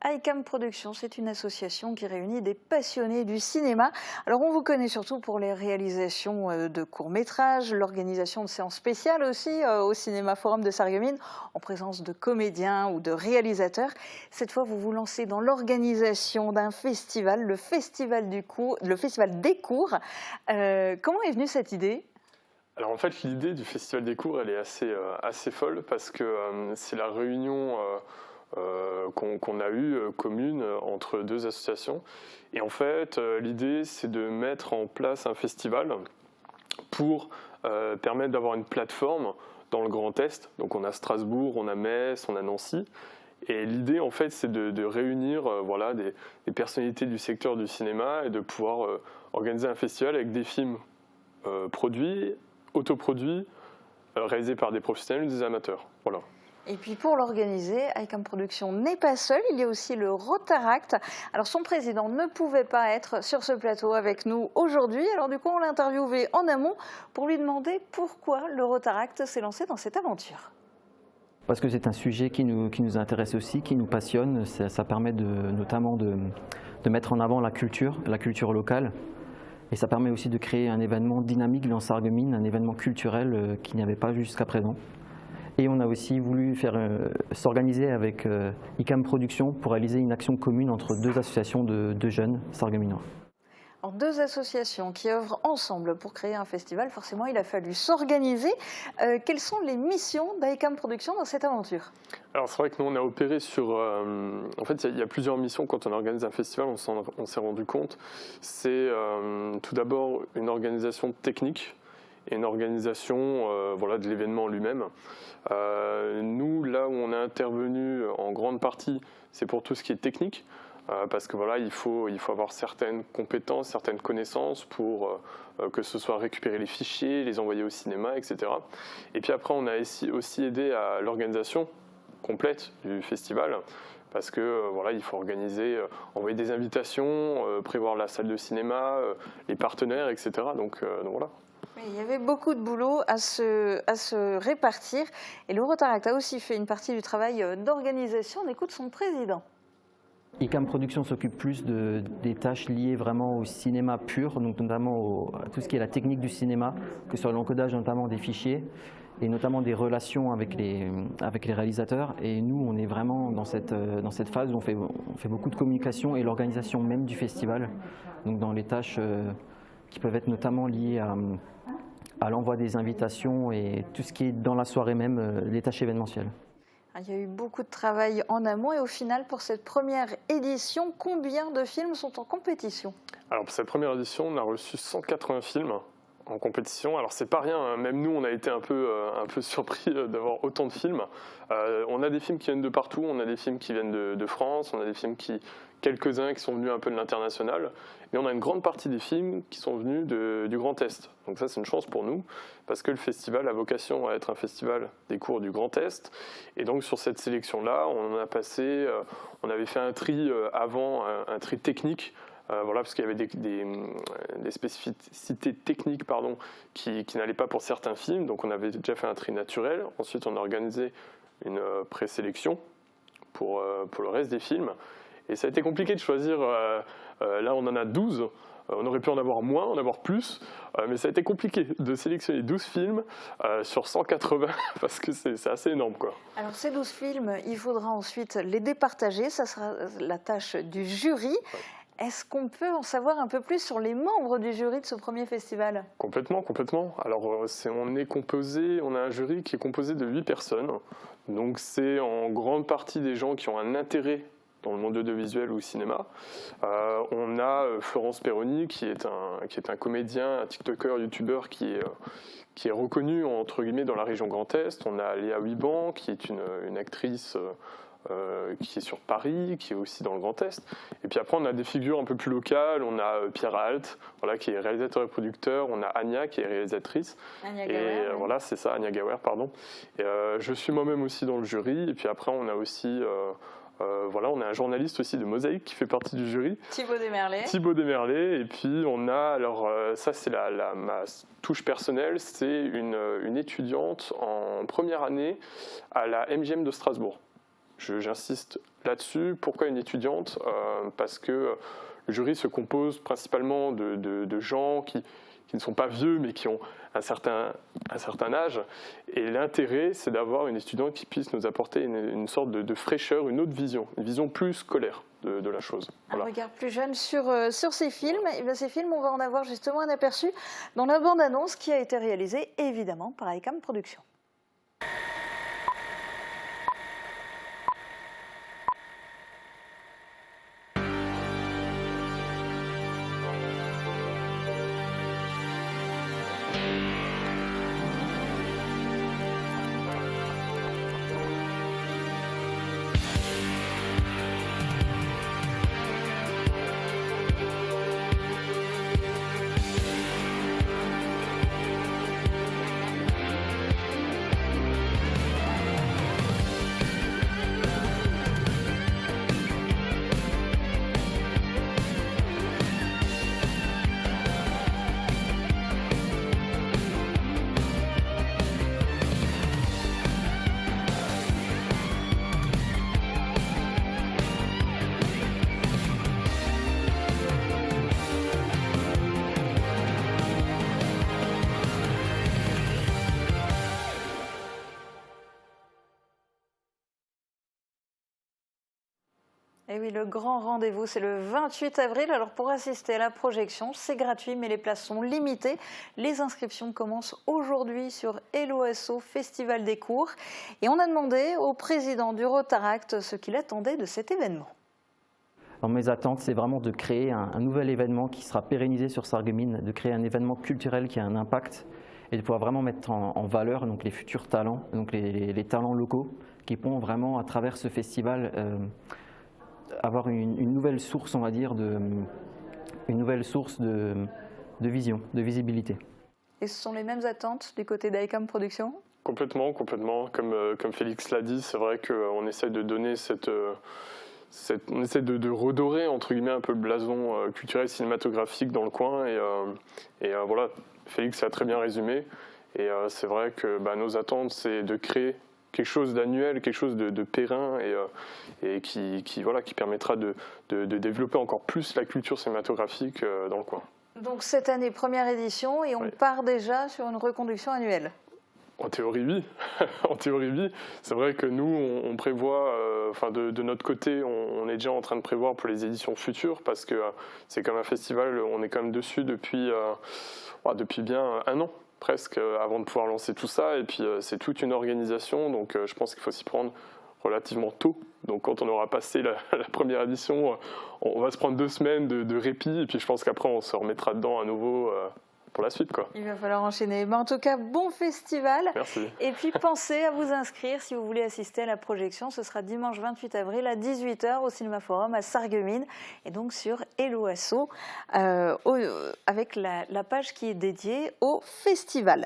ICAM Productions, c'est une association qui réunit des passionnés du cinéma. Alors on vous connaît surtout pour les réalisations de courts-métrages, l'organisation de séances spéciales aussi au Cinéma Forum de Sarreguemines, en présence de comédiens ou de réalisateurs. Cette fois, vous vous lancez dans l'organisation d'un festival, le Festival des Cours. Comment est venue cette idée ? Alors en fait, l'idée du Festival des Cours, elle est assez folle parce que c'est la réunion qu'on a eue commune entre deux associations. Et en fait, l'idée, c'est de mettre en place un festival pour permettre d'avoir une plateforme dans le Grand Est. Donc on a Strasbourg, on a Metz, on a Nancy. Et l'idée, en fait, c'est de réunir voilà, des personnalités du secteur du cinéma et de pouvoir organiser un festival avec des films produits, autoproduits, réalisés par des professionnels ou des amateurs. Voilà. Et puis pour l'organiser, ICAM Productions n'est pas seul, il y a aussi le Rotaract. Alors son président ne pouvait pas être sur ce plateau avec nous aujourd'hui, alors du coup on l'a interviewé en amont pour lui demander pourquoi le Rotaract s'est lancé dans cette aventure. Parce que c'est un sujet qui nous intéresse aussi, qui nous passionne. Ça permet notamment de mettre en avant la culture locale. Et ça permet aussi de créer un événement dynamique dans Sarreguemines, un événement culturel qu'il n'y avait pas jusqu'à présent. Et on a aussi voulu s'organiser avec ICAM Productions pour réaliser une action commune entre deux associations de jeunes sarregueminois. Alors, deux associations qui œuvrent ensemble pour créer un festival, forcément il a fallu s'organiser. Quelles sont les missions d'ICAM Productions dans cette aventure ? Alors c'est vrai que nous on a opéré sur... en fait il y a plusieurs missions quand on organise un festival, on s'est rendu compte. C'est tout d'abord une organisation technique et une organisation voilà, de l'événement lui-même. Nous, là où on a intervenu en grande partie, c'est pour tout ce qui est technique. Parce que voilà, il faut avoir certaines compétences, certaines connaissances pour que ce soit récupérer les fichiers, les envoyer au cinéma, etc. Et puis après, on a aussi aidé à l'organisation complète du festival, parce que voilà, il faut organiser, envoyer des invitations, prévoir la salle de cinéma, les partenaires, etc. Donc voilà. Il y avait beaucoup de boulot à se répartir. Et le Rotaract a aussi fait une partie du travail d'organisation. On écoute son président. ICAM Productions s'occupe plus des tâches liées vraiment au cinéma pur, donc notamment à tout ce qui est la technique du cinéma, que ce soit l'encodage notamment des fichiers et notamment des relations avec les réalisateurs. Et nous, on est vraiment dans cette phase où on fait beaucoup de communication et l'organisation même du festival, donc dans les tâches qui peuvent être notamment liées à l'envoi des invitations et tout ce qui est dans la soirée même, les tâches événementielles. Il y a eu beaucoup de travail en amont et au final, pour cette première édition, combien de films sont en compétition ? Alors pour cette première édition, on a reçu 180 films en compétition. Alors c'est pas rien, hein. Même nous on a été un peu surpris d'avoir autant de films. On a des films qui viennent de partout, on a des films qui viennent de France, on a des films quelques-uns qui sont venus un peu de l'international, et on a une grande partie des films qui sont venus du Grand Est. Donc ça c'est une chance pour nous, parce que le festival a vocation à être un festival des cours du Grand Est, et donc sur cette sélection-là, on avait fait un tri avant, un tri technique, voilà, parce qu'il y avait des spécificités techniques qui n'allaient pas pour certains films, donc on avait déjà fait un tri naturel. Ensuite on a organisé une présélection pour le reste des films. Et ça a été compliqué de choisir, là on en a 12, on aurait pu en avoir moins, en avoir plus, mais ça a été compliqué de sélectionner 12 films sur 180, parce que c'est assez énorme, quoi. Alors ces 12 films, il faudra ensuite les départager, ça sera la tâche du jury. Ouais. Est-ce qu'on peut en savoir un peu plus sur les membres du jury de ce premier festival ? Complètement. Alors on a un jury qui est composé de 8 personnes, donc c'est en grande partie des gens qui ont un intérêt dans le monde audiovisuel ou cinéma. On a Florence Perroni qui est un comédien, un TikToker, YouTuber qui est reconnu entre guillemets dans la région Grand Est. On a Léa Wiban qui est une actrice qui est sur Paris, qui est aussi dans le Grand Est. Et puis après, on a des figures un peu plus locales. On a Pierre Alt, voilà, qui est réalisateur et producteur. On a Anya, qui est réalisatrice. Anya Gawer, oui. Voilà, c'est ça, Anya Gawer, pardon. Et, je suis moi-même aussi dans le jury. Et puis après, on a aussi... voilà, on a un journaliste aussi de Mosaïque qui fait partie du jury. Thibaut Desmerlet. Et puis on a, alors ça c'est ma touche personnelle, c'est une étudiante en première année à la MGM de Strasbourg. J'insiste là-dessus. Pourquoi une étudiante? Parce que le jury se compose principalement de gens qui ne sont pas vieux, mais qui ont un certain âge. Et l'intérêt, c'est d'avoir une étudiante qui puisse nous apporter une sorte de fraîcheur, une autre vision, une vision plus scolaire de la chose. Voilà. Un regard plus jeune sur ces films. Et bien, ces films, on va en avoir justement un aperçu dans la bande-annonce qui a été réalisée, évidemment, par ICAM Productions. Et oui, le grand rendez-vous, c'est le 28 avril. Alors pour assister à la projection, c'est gratuit, mais les places sont limitées. Les inscriptions commencent aujourd'hui sur Hello Asso, Festival des cours. Et on a demandé au président du Rotaract ce qu'il attendait de cet événement. Alors mes attentes, c'est vraiment de créer un nouvel événement qui sera pérennisé sur Sarreguemines, de créer un événement culturel qui a un impact et de pouvoir vraiment mettre en valeur donc, les futurs talents, donc les talents locaux qui pourront vraiment, à travers ce festival, avoir une nouvelle source, on va dire, une nouvelle source de vision, de visibilité. Et ce sont les mêmes attentes du côté d'ICAM Productions? Complètement. Comme Félix l'a dit, c'est vrai qu'on essaie de donner on essaie de redorer entre guillemets un peu le blason culturel cinématographique dans le coin et voilà, Félix a très bien résumé et c'est vrai que nos attentes c'est de créer quelque chose d'annuel, quelque chose de périn et qui permettra de développer encore plus la culture cinématographique dans le coin. Donc cette année, première édition, et on part déjà sur une reconduction annuelle? En théorie, oui. En théorie, oui. C'est vrai que nous, on prévoit, de notre côté, on est déjà en train de prévoir pour les éditions futures parce que c'est comme un festival, on est quand même dessus depuis bien un an presque avant de pouvoir lancer tout ça. Et puis c'est toute une organisation, donc je pense qu'il faut s'y prendre relativement tôt. Donc quand on aura passé la première édition, on va se prendre 2 semaines de répit et puis je pense qu'après on se remettra dedans à nouveau pour la suite, quoi. Il va falloir enchaîner. En tout cas, bon festival. Merci. Et puis pensez à vous inscrire si vous voulez assister à la projection. Ce sera dimanche 28 avril à 18 h au Cinéma Forum à Sarreguemines et donc sur Hello Asso avec la page qui est dédiée au festival.